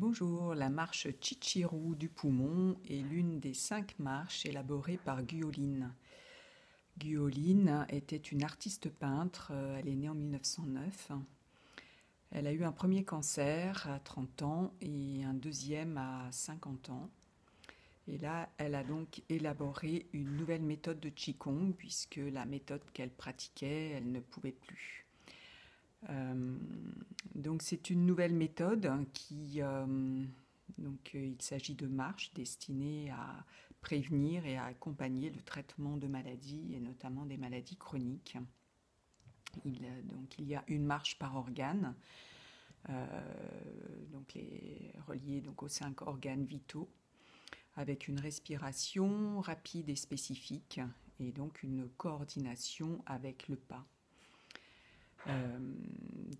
Bonjour, la marche Chichiru du poumon est l'une des 5 marches élaborées par Guyoline. Guyoline était une artiste peintre, elle est née en 1909. Elle a eu un premier cancer à 30 ans et un deuxième à 50 ans. Et là, elle a donc élaboré une nouvelle méthode de Qigong puisque la méthode qu'elle pratiquait, elle ne pouvait plus. Donc c'est une nouvelle méthode qui, il s'agit de marches destinées à prévenir et à accompagner le traitement de maladies et notamment des maladies chroniques. Il y a une marche par organe, reliée aux 5 organes vitaux, avec une respiration rapide et spécifique et donc une coordination avec le pas.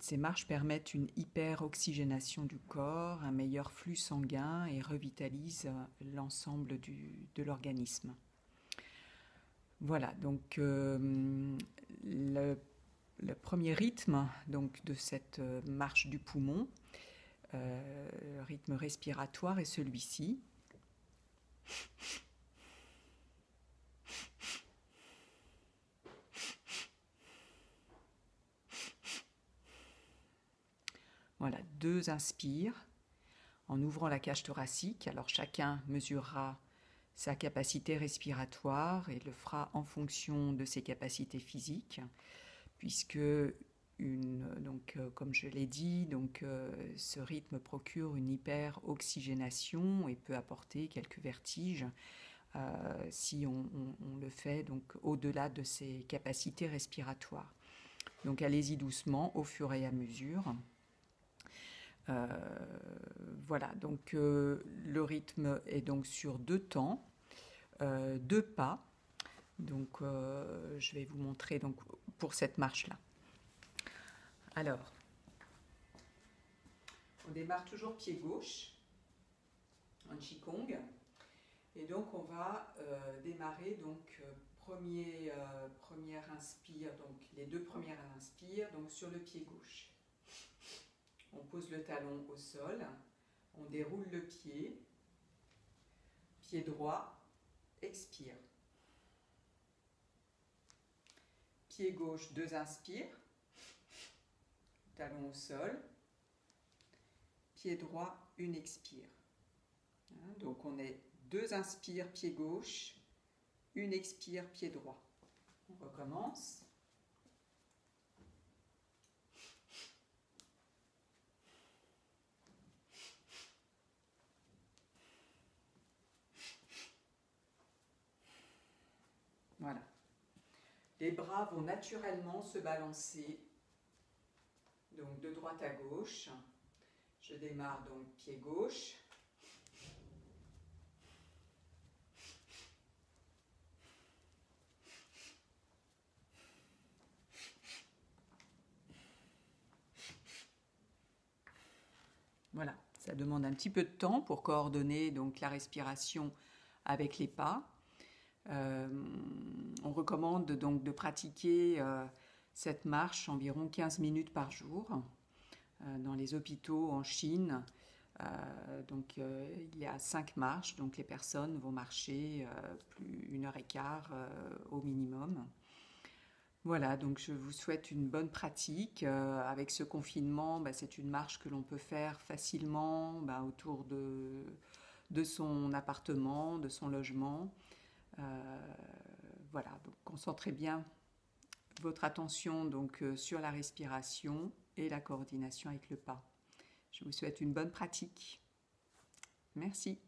Ces marches permettent une hyperoxygénation du corps, un meilleur flux sanguin et revitalisent l'ensemble de l'organisme. Voilà, donc le premier rythme de cette marche du poumon, le rythme respiratoire est celui-ci. Voilà, 2 inspires en ouvrant la cage thoracique. Alors chacun mesurera sa capacité respiratoire et le fera en fonction de ses capacités physiques, puisque comme je l'ai dit, ce rythme procure une hyperoxygénation et peut apporter quelques vertiges si on le fait au-delà de ses capacités respiratoires. Donc allez-y doucement au fur et à mesure. Voilà, donc le rythme est donc sur 2 temps, 2 pas. Donc je vais vous montrer pour cette marche-là. Alors, on démarre toujours pied gauche en Qigong. Et donc on va démarrer première inspire, les 2 premières inspires sur le pied gauche. On pose le talon au sol, on déroule le pied droit, expire. Pied gauche, 2 inspires, talon au sol, pied droit, 1 expire. Donc on est 2 inspires, pied gauche, 1 expire, pied droit. On recommence. Voilà. Les bras vont naturellement se balancer de droite à gauche. Je démarre pied gauche. Voilà, ça demande un petit peu de temps pour coordonner la respiration avec les pas. On recommande de pratiquer cette marche environ 15 minutes par jour. Dans les hôpitaux en Chine, il y a 5 marches, donc les personnes vont marcher plus 1h15 au minimum. Voilà, donc je vous souhaite une bonne pratique. Avec ce confinement, c'est une marche que l'on peut faire facilement autour de son appartement, de son logement. Voilà, donc concentrez bien votre attention sur la respiration et la coordination avec le pas. Je vous souhaite une bonne pratique. Merci.